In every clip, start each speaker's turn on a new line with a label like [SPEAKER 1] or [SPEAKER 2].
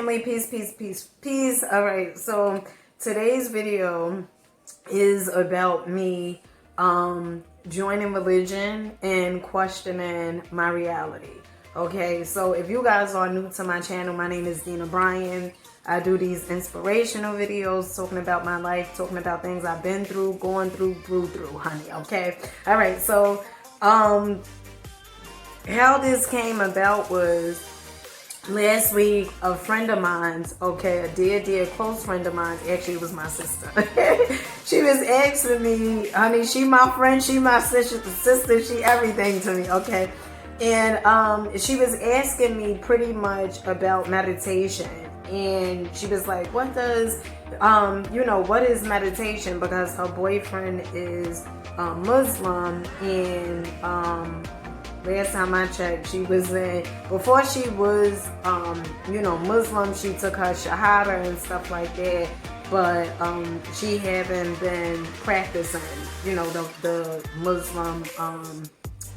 [SPEAKER 1] family. Peace, peace, peace, peace. All right, so today's video is about me joining religion and questioning my reality. Okay, so if you guys are new to my channel, my name is Dina Bryan. I do these inspirational videos talking about my life, talking about things I've been through, going through, honey. Okay, all right, so how this came about was last week, a friend of mine's, okay, a dear close friend of mine, actually it was my sister. She was asking me, honey, she my friend, she my sister, she everything to me, okay? And she was asking me pretty much about meditation. And she was like, what does, what is meditation? Because her boyfriend is Muslim, and last time I checked, she was before she was, Muslim, she took her Shahada and stuff like that, but she haven't been practicing, the Muslim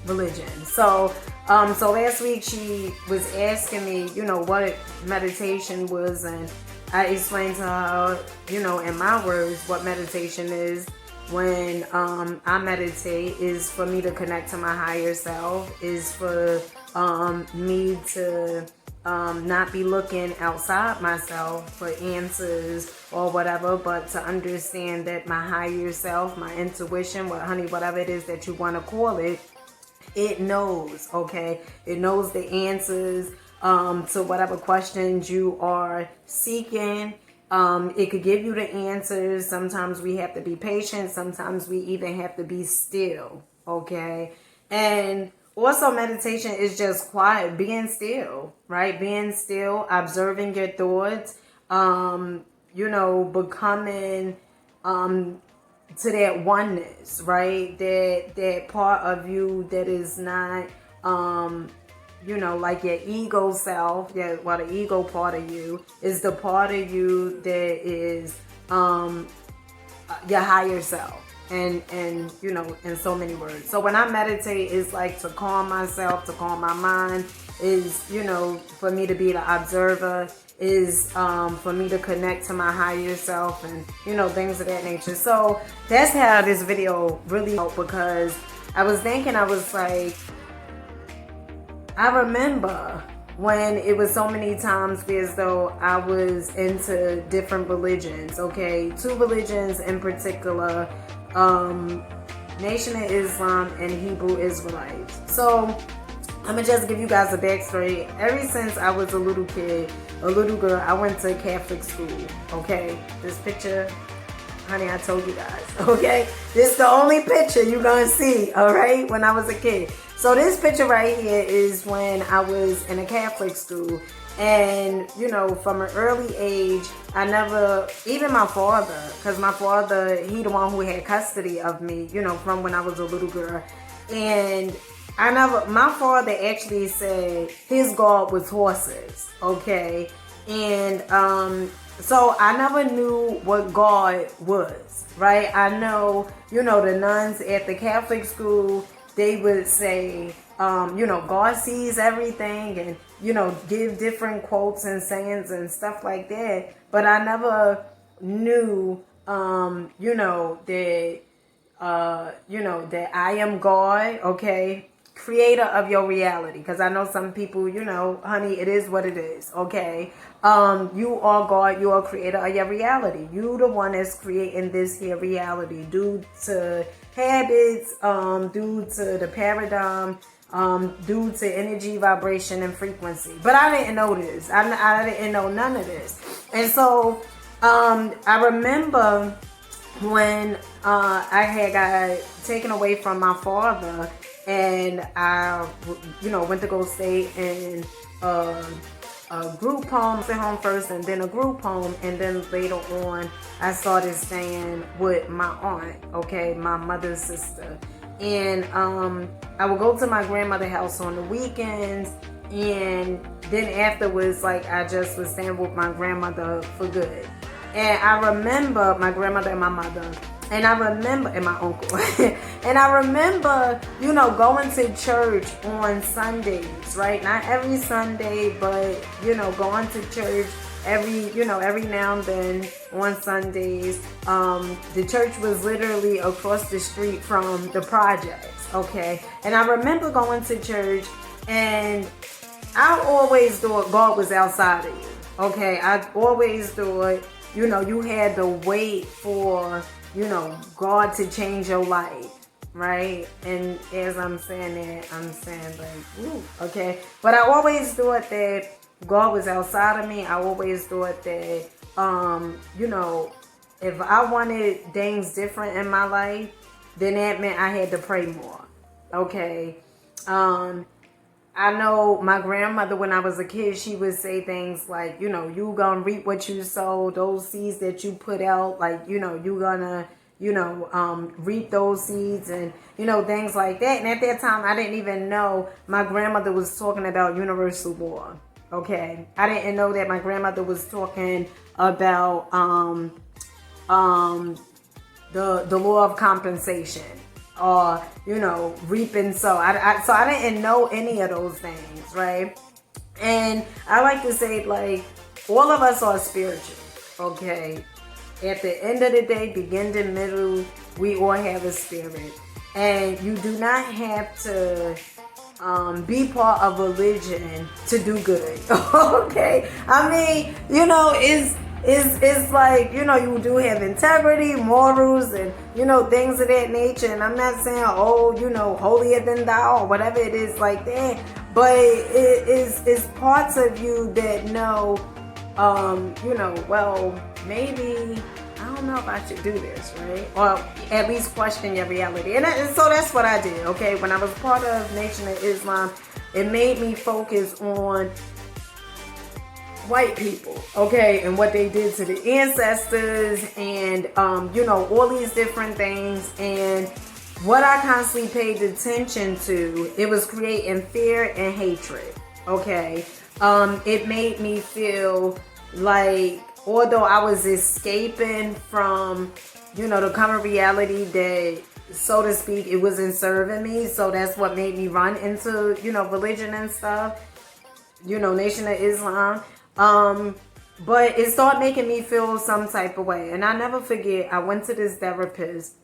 [SPEAKER 1] religion. So last week she was asking me, what meditation was, and I explained to her, in my words, what meditation is. When I meditate is for me to connect to my higher self, is for me to not be looking outside myself for answers or whatever, but to understand that my higher self, my intuition, whatever it is that you want to call it, it knows, okay? It knows the answers to whatever questions you are seeking. It could give you the answers. Sometimes we have to be patient. Sometimes we even have to be still, okay? And also meditation is just quiet, being still, right? Being still, observing your thoughts, becoming to that oneness, right? That part of you that is not, like your ego self, the ego part of you is the part of you that is your higher self. And in so many words. So when I meditate, it's like to calm myself, to calm my mind, is, for me to be the observer, is for me to connect to my higher self, and, things of that nature. So that's how this video really helped, because I was thinking, I was like, I remember when it was so many times as though I was into different religions, okay? 2 religions in particular, Nation of Islam and Hebrew Israelites. So I'm gonna just give you guys a backstory. Ever since I was a little kid, a little girl, I went to Catholic school, okay? This picture, honey, I told you guys, okay? This is the only picture you're gonna see, all right, when I was a kid. So this picture right here is when I was in a Catholic school. And, from an early age, I never, even my father, because my father, he the one who had custody of me, from when I was a little girl. And my father actually said his God was horses, okay? And so I never knew what God was, right? I know, the nuns at the Catholic school, they would say, God sees everything, and, give different quotes and sayings and stuff like that. But I never knew, that I am God, okay? Creator of your reality. Because I know some people, honey, it is what it is, okay? You are God, you are creator of your reality. You the one that's creating this here reality due to habits, due to the paradigm, due to energy, vibration, and frequency. But I didn't know this. I didn't know none of this. And so I remember when I had got taken away from my father, and I, went to go stay in a group home, stay home first, and then a group home, and then later on, I started staying with my aunt, okay, my mother's sister. And I would go to my grandmother's house on the weekends, and then afterwards, I just was staying with my grandmother for good. And I remember my grandmother and my mother, and I remember, and my uncle, and I remember, going to church on Sundays, right? Not every Sunday, but, going to church every now and then on Sundays. The church was literally across the street from the projects, okay? And I remember going to church, and I always thought God was outside of you, okay? I always thought, you had to wait for, God to change your life, right? And as I'm saying that, I'm saying like, ooh, okay? But I always thought that God was outside of me. I always thought that, if I wanted things different in my life, then that meant I had to pray more, okay? I know my grandmother, when I was a kid, she would say things like, you gonna reap what you sow, those seeds that you put out, like, you gonna, reap those seeds and, things like that. And at that time, I didn't even know my grandmother was talking about universal law. Okay. I didn't know that my grandmother was talking about, the law of compensation, or reap and sow. So I didn't know any of those things, right? And I like to say, like, all of us are spiritual, okay? At the end of the day, beginning, middle, we all have a spirit, and you do not have to be part of religion to do good. Okay, I mean, it's like, you do have integrity, morals, and things of that nature. And I'm not saying, holier than thou or whatever it is like that, but it's parts of you that know, well, maybe I don't know if I should do this, right? Or at least question your reality. And so that's what I did, okay? When I was part of Nation of Islam, it made me focus on white people, okay, and what they did to the ancestors, and, all these different things. And what I constantly paid attention to, it was creating fear and hatred, okay? It made me feel like, although I was escaping from, the current reality that, so to speak, it wasn't serving me. So that's what made me run into, religion and stuff, Nation of Islam. But it started making me feel some type of way. And I never forget, I went to this therapist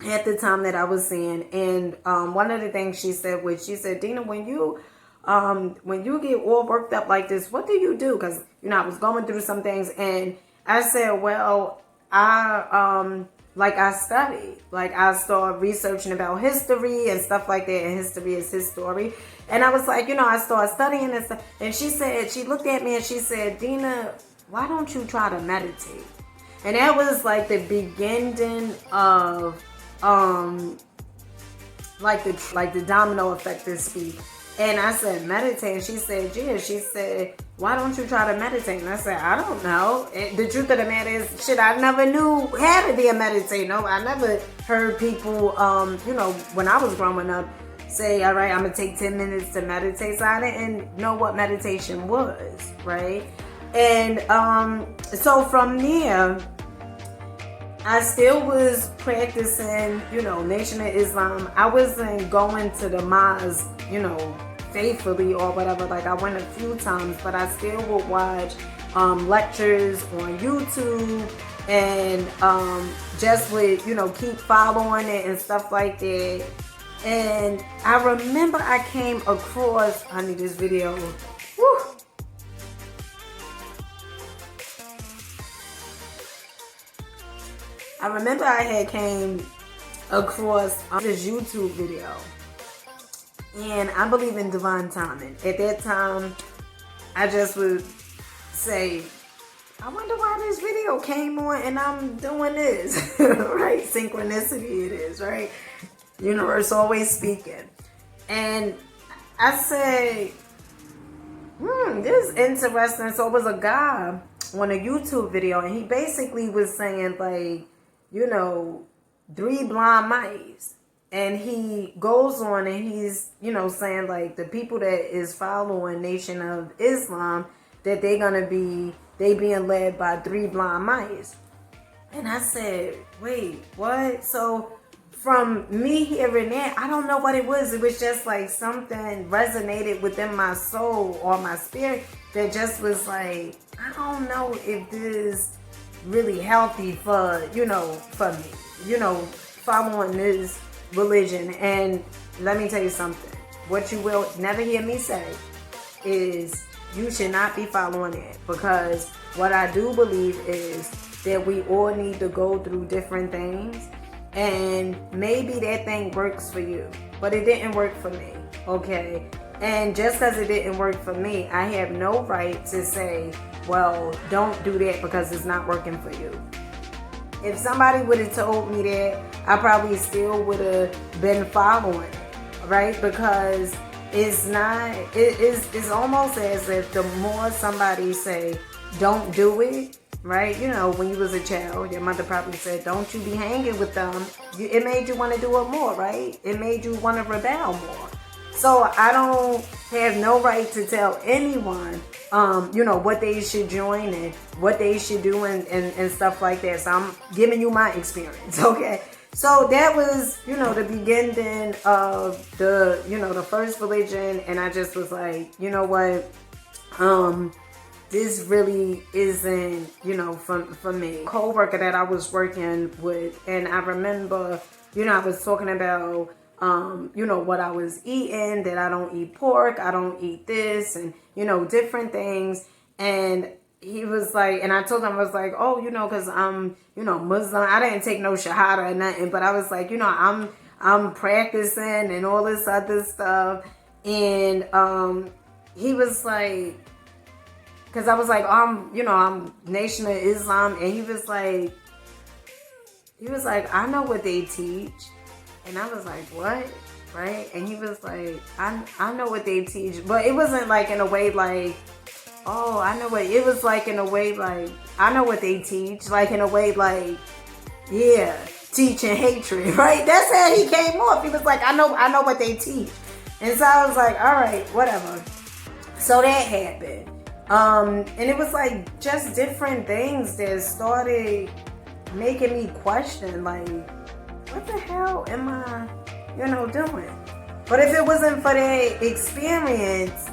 [SPEAKER 1] at the time that I was seeing. And one of the things she said was, she said, Dina, when you get all worked up like this, what do you do? Because, I was going through some things, and I said, well, I studied. Like, I started researching about history and stuff like that, and history is his story. And I was like, I started studying and stuff. And she looked at me and she said, Dina, why don't you try to meditate? And that was like the beginning of, like the domino effect, to speak. And I said, meditate. And she said, yeah. She said, why don't you try to meditate? And I said, I don't know. And the truth of the matter is, I never knew how to be a meditator. No, I never heard people, when I was growing up, say, all right, I'm going to take 10 minutes to meditate. So I didn't know what meditation was, right? And so from there, I still was practicing, Nation of Islam. I wasn't going to the mosque, faithfully or whatever. Like, I went a few times, but I still would watch lectures on YouTube, and just would, keep following it and stuff like that. And I remember I came across, I need this video. Woo. I remember I had came across this YouTube video, and I believe in divine timing. At that time, I just would say, I wonder why this video came on and I'm doing this, right? Synchronicity it is, right? Universe always speaking. And I say, this is interesting. So it was a guy on a YouTube video, and he basically was saying, like, 3 blind mice. And he goes on and he's, saying, like, the people that is following Nation of Islam, that they being led by 3 blind mice. And I said, wait, what? So from me hearing that, I don't know what it was. It was just like something resonated within my soul or my spirit that just was like, I don't know if this is really healthy for, for me, following this religion. And let me tell you something. What you will never hear me say is you should not be following it, because what I do believe is that we all need to go through different things, and maybe that thing works for you, but it didn't work for me, okay? And just because it didn't work for me, I have no right to say, well, don't do that because it's not working for you. If somebody would have told me that, I probably still would have been following it, right? Because it's almost as if the more somebody say, don't do it, right? When you was a child, your mother probably said, don't you be hanging with them. It made you want to do it more, right? It made you want to rebel more. So I don't have no right to tell anyone, what they should join and what they should do and stuff like that. So I'm giving you my experience, okay? So that was, the beginning of the first religion. And I just was like, you know what? This really isn't, for me. Co-worker that I was working with, and I remember, I was talking about, what I was eating, that I don't eat pork, I don't eat this, and, different things. And he was like, and I told him, I was like, oh, because I'm, Muslim. I didn't take no shahada or nothing, but I was like, I'm practicing and all this other stuff. And he was like, because I was like, I'm Nation of Islam. And he was like, I know what they teach. And I was like, what? Right? And he was like, I know what they teach. But it wasn't like in a way like, oh, I know what, it was like in a way like, I know what they teach. Like in a way like, yeah, teaching hatred, right? That's how he came off. He was like, I know what they teach. And so I was like, all right, whatever. So that happened. And it was like just different things that started making me question, like, what the hell am I, doing? But if it wasn't for that experience,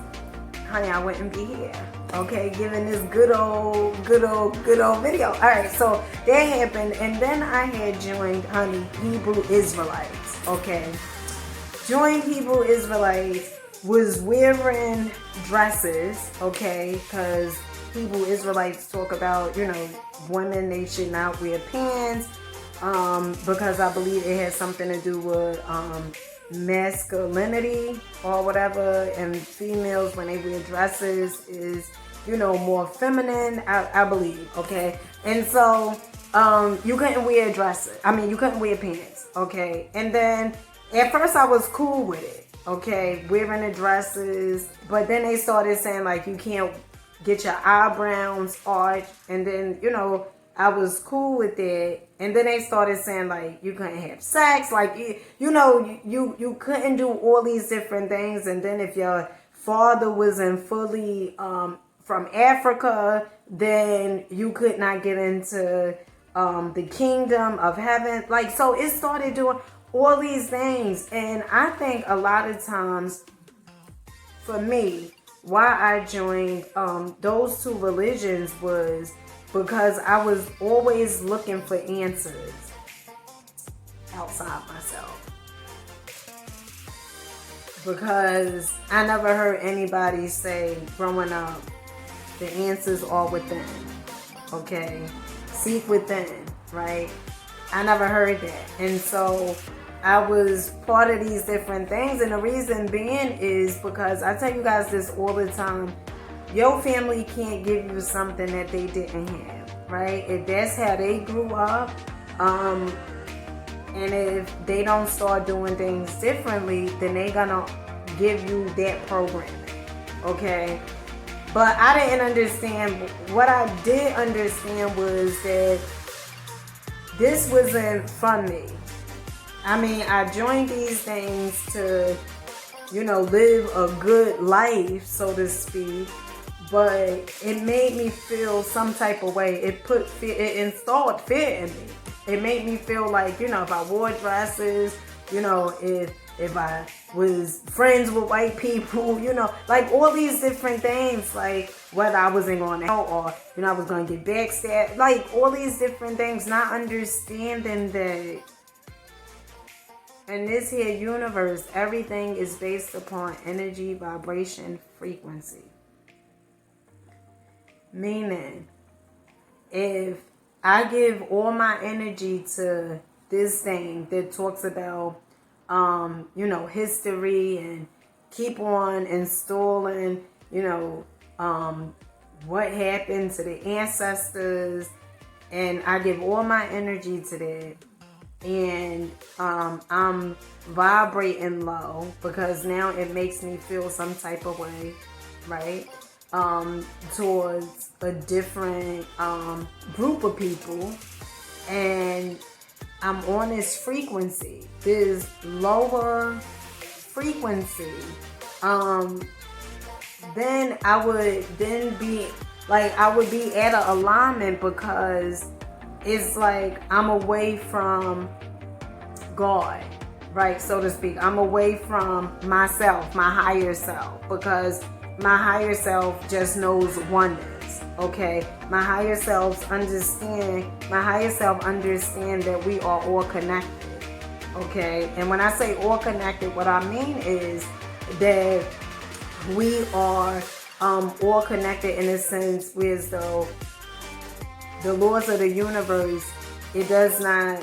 [SPEAKER 1] honey, I wouldn't be here. Okay, giving this good old video. All right, so that happened, and then I had joined, honey, Hebrew Israelites. Okay, joined Hebrew Israelites, was wearing dresses. Okay, because Hebrew Israelites talk about, women, they should not wear pants, because I believe it has something to do with masculinity or whatever, and females when they wear dresses is, more feminine, I believe, okay? And so you couldn't wear dresses. You couldn't wear pants, okay? And then at first I was cool with it, okay, wearing the dresses, but then they started saying like you can't get your eyebrows arched, and then I was cool with it. And then they started saying like you couldn't have sex, like you couldn't do all these different things. And then if your father wasn't fully from Africa, then you could not get into the kingdom of heaven. Like, so it started doing all these things. And I think a lot of times for me, why I joined those two religions was because I was always looking for answers outside myself. Because I never heard anybody say growing up, the answers are within. Okay? Seek within, right? I never heard that. And so I was part of these different things. And the reason being is because I tell you guys this all the time. Your family can't give you something that they didn't have, right? If that's how they grew up, and if they don't start doing things differently, then they're gonna give you that programming, okay? But I didn't understand. What I did understand was that this wasn't for me. I joined these things to, live a good life, so to speak. But it made me feel some type of way. It installed fear in me. it made me feel like, you know, if I wore dresses, you know, if I was friends with white people, you know, like all these different things, like whether I wasn't going out or, you know, I was going to get backstabbed, like all these different things, not understanding that in this here universe, everything is based upon energy, vibration, frequency. Meaning, if I give all my energy to this thing that talks about, you know, history and keep on installing, you know, what happened to the ancestors, and I give all my energy to that, and I'm vibrating low because now it makes me feel some type of way, right? Towards a different group of people, and I'm on this frequency, this lower frequency, then I would then be like, I would be at an alignment, because it's like I'm away from God, right, so to speak. I'm away from myself, my higher self, because my higher self just knows oneness, okay? My higher self understand that we are all connected, okay? And when I say all connected, what I mean is that we are all connected in a sense where, though the laws of the universe, it does not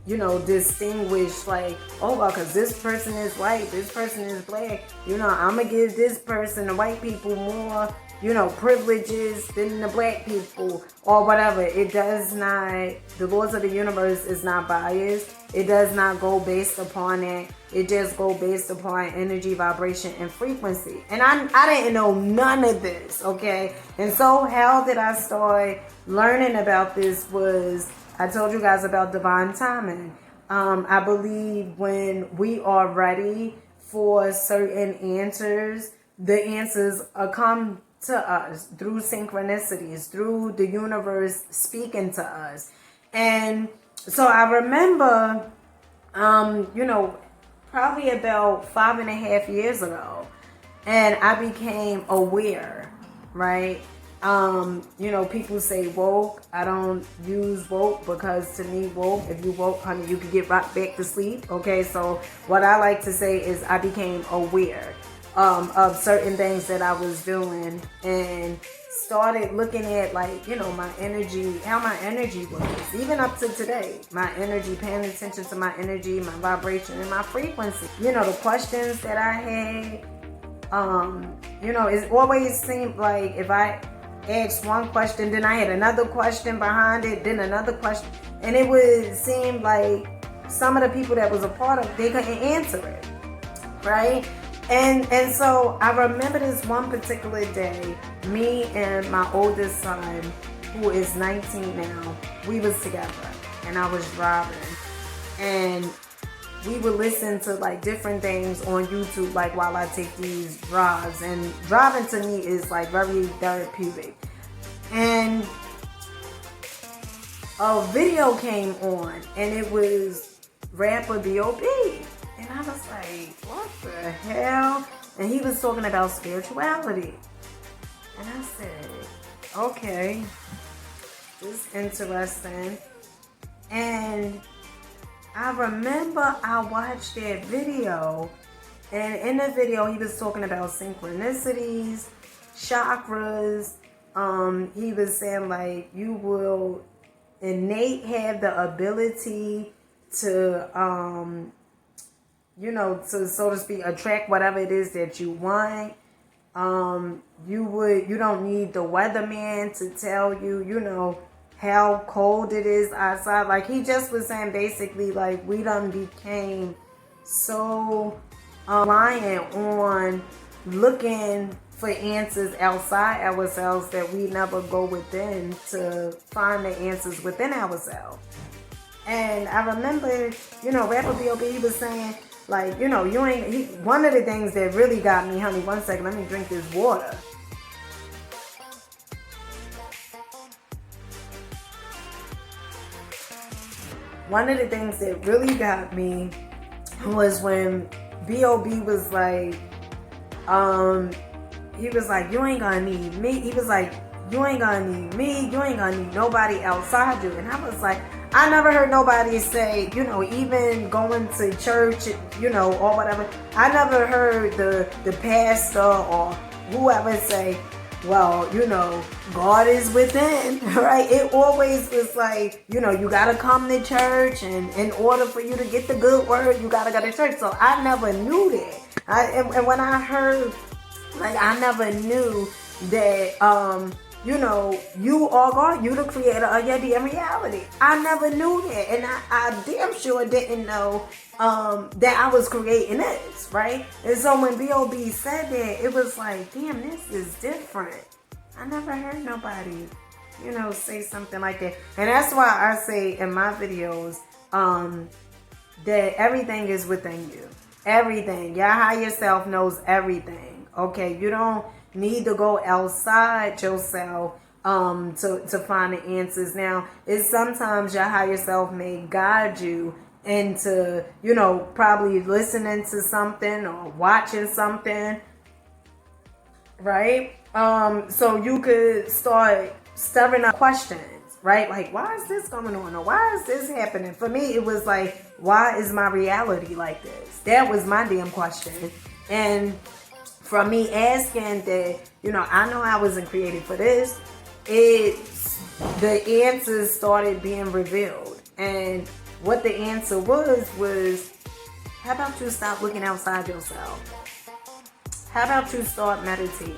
[SPEAKER 1] you know, distinguish like, oh well, because this person is white, this person is black, you know, I'm gonna give this person, the white people, more, you know, privileges than the black people, or whatever. It does not, the laws of the universe is not biased. It does not go based upon it. It just go based upon energy, vibration, and frequency. And I didn't know none of this, okay? And so how did I start learning about this was, I told you guys about divine timing. I believe when we are ready for certain answers, the answers come to us through synchronicities, through the universe speaking to us. And so I remember, you know, probably about 5.5 years ago, and I became aware, right? You know, people say woke. I don't use woke, because to me, woke, if you woke, honey, you could get right back to sleep. Okay, so what I like to say is I became aware of certain things that I was doing, and started looking at, like, you know, my energy, how my energy was, even up to today, my energy, paying attention to my energy, my vibration, and my frequency. You know, the questions that I had, you know, it always seemed like if I asked one question, then I had another question behind it, then another question, and it would seem like some of the people that was a part of it, they couldn't answer it, right? And so I remember this one particular day, me and my oldest son, who is 19 now, we was together, and I was driving, and we would listen to like different things on YouTube, like while I take these drives. And driving to me is like very therapeutic. And a video came on, and it was rapper B.O.B. And I was like, what the hell? And he was talking about spirituality. And I said, okay, this is interesting. And I remember I watched that video, and in the video he was talking about synchronicities, chakras. He was saying like you will innate have the ability to you know, to, so to speak, attract whatever it is that you want. You don't need the weatherman to tell you, you know, how cold it is outside. Like, he just was saying basically, like, we done became so reliant on looking for answers outside ourselves that we never go within to find the answers within ourselves. And I remember, you know, rapper B.O.B. was saying, like, you know, you ain't, one of the things that really got me, honey, one second, let me drink this water. one of the things that really got me was when B.O.B. was like, he was like, you ain't gonna need me. He was like, you ain't gonna need me. You ain't gonna need nobody outside you. And I was like, I never heard nobody say, you know, even going to church, you know, or whatever. I never heard the pastor or whoever say, well, you know, God is within, right? It always was like, you know, you got to come to church, and in order for you to get the good word, you got to go to church. So I never knew that. And when I heard, like, I never knew that, you know, you are God, you the creator of your damn reality. I never knew that. And I damn sure didn't know that I was creating this, right? And so when B.O.B. said that, it was like, damn, this is different. I never heard nobody, you know, say something like that. And that's why I say in my videos that everything is within you. Everything. Your higher self knows everything. Okay, you don't need to go outside yourself to find the answers. Now, it's sometimes your higher self may guide you into, you know, probably listening to something or watching something, right? So you could start stirring up questions, right? Like, why is this going on? Or why is this happening? For me, it was like, why is my reality like this? That was my damn question. And from me asking that, you know, I know I wasn't created for this, the answers started being revealed. And what the answer was, how about you stop looking outside yourself? How about you start meditating?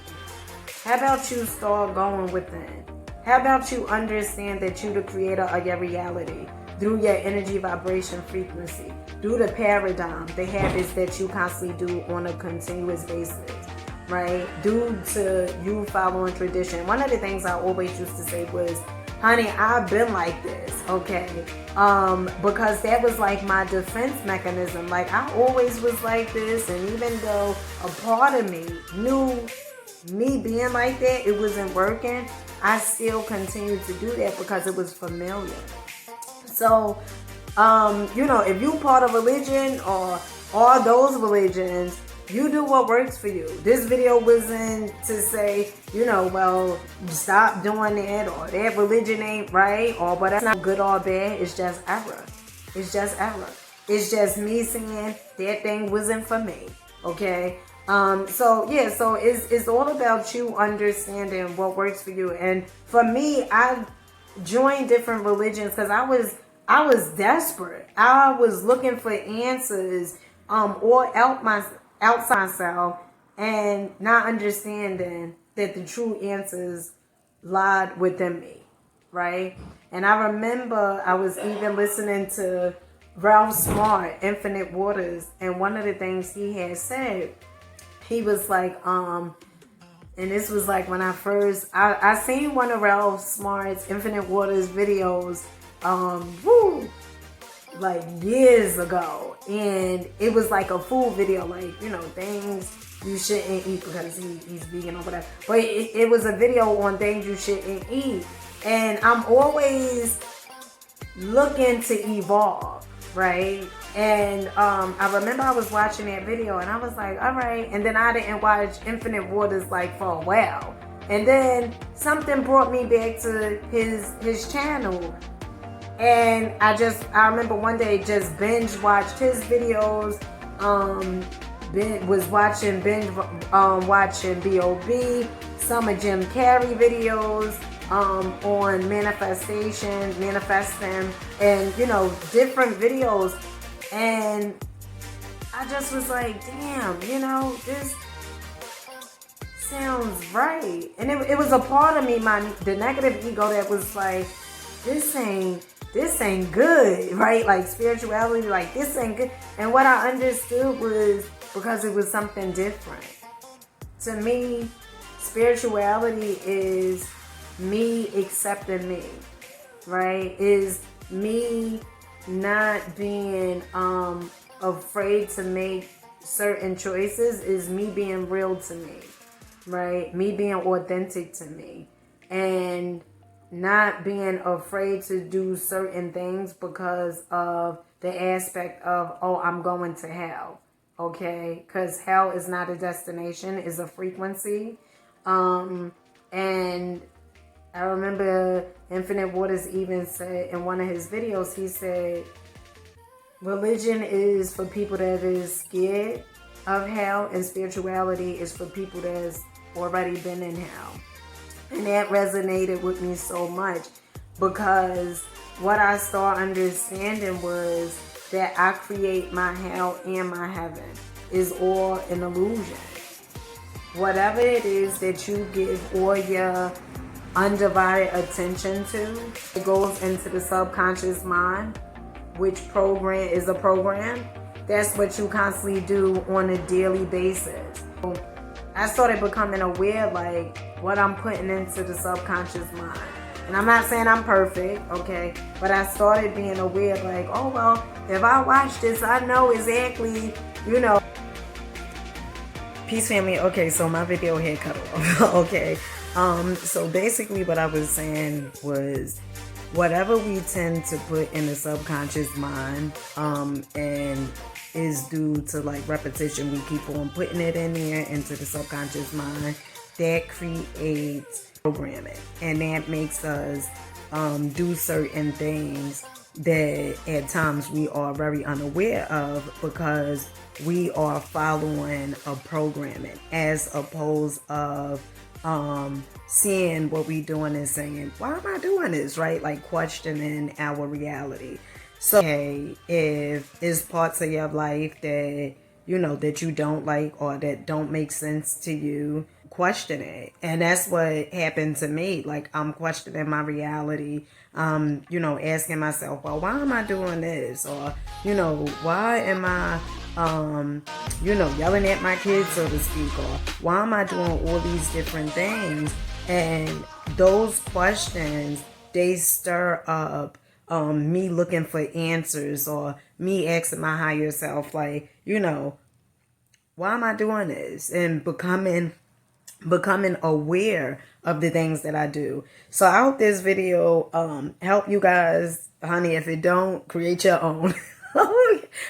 [SPEAKER 1] How about you start going within? How about you understand that you're the creator of your reality through your energy, vibration, frequency, through the paradigm, the habits that you constantly do on a continuous basis, right? Due to you following tradition. One of the things I always used to say was, honey, I've been like this, okay? Because that was like my defense mechanism. Like, I always was like this, and even though a part of me knew me being like that, it wasn't working, I still continued to do that because it was familiar. So, you know, if you part of religion or all those religions, you do what works for you. This video wasn't to say, you know, well, stop doing that, or that religion ain't right, or but that's not good or bad. It's just error. It's just error. It's just me saying that thing wasn't for me. Okay. So yeah, so it's all about you understanding what works for you. And for me, I joined different religions because I was desperate. I was looking for answers, or outside myself, and not understanding that the true answers lied within me, right? And I remember I was even listening to Ralph Smart, Infinite Waters, and one of the things he had said, he was like, and this was like when I seen one of Ralph Smart's Infinite Waters videos, like years ago, and it was like a food video, like, you know, things you shouldn't eat because he's vegan or whatever, but it was a video on things you shouldn't eat. And I'm always looking to evolve, right? And I remember I was watching that video and I was like, all right. And then I didn't watch Infinite Waters like for a while, and then something brought me back to his channel. And I remember one day just binge watched his videos. Was watching watching B.O.B., some of Jim Carrey videos on manifesting, and, you know, different videos. And I just was like, damn, you know, this sounds right. And it was a part of me, the negative ego that was like, this ain't good, right? Like spirituality, like this ain't good. And what I understood was because it was something different. To me, spirituality is me accepting me, right? Is me not being afraid to make certain choices, is me being real to me, right? Me being authentic to me. And not being afraid to do certain things because of the aspect of, oh, I'm going to hell. Okay, because hell is not a destination, it's a frequency. And I remember Infinite Waters even said in one of his videos, he said, religion is for people that is scared of hell, and spirituality is for people that's already been in hell. And that resonated with me so much, because what I started understanding was that I create my hell and my heaven. Is all an illusion. Whatever it is that you give all your undivided attention to, it goes into the subconscious mind, which program is a program. That's what you constantly do on a daily basis. I started becoming aware, like, what I'm putting into the subconscious mind. And I'm not saying I'm perfect, okay? But I started being aware, like, oh, well, if I watch this, I know exactly, you know. Peace, family. Okay, so my video had cut off. Okay. So basically what I was saying was, whatever we tend to put in the subconscious mind, and is due to like repetition, we keep on putting it in there into the subconscious mind, that creates programming, and that makes us do certain things that at times we are very unaware of, because we are following a programming as opposed of seeing what we doing and saying, why am I doing this, right? Like questioning our reality. So, okay, if it's parts of your life that, you know, that you don't like or that don't make sense to you, question it. And that's what happened to me. Like, I'm questioning my reality. You know, asking myself, well, why am I doing this? Or, you know, why am I, you know, yelling at my kids, so to speak? Or why am I doing all these different things? And those questions, they stir up me looking for answers, or me asking my higher self, like, you know, why am I doing this? And becoming aware of the things that I do. So I hope this video help you guys, honey. If it don't, create your own.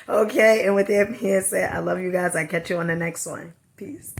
[SPEAKER 1] Okay, and with that being said, I love you guys. I catch you on the next one. Peace.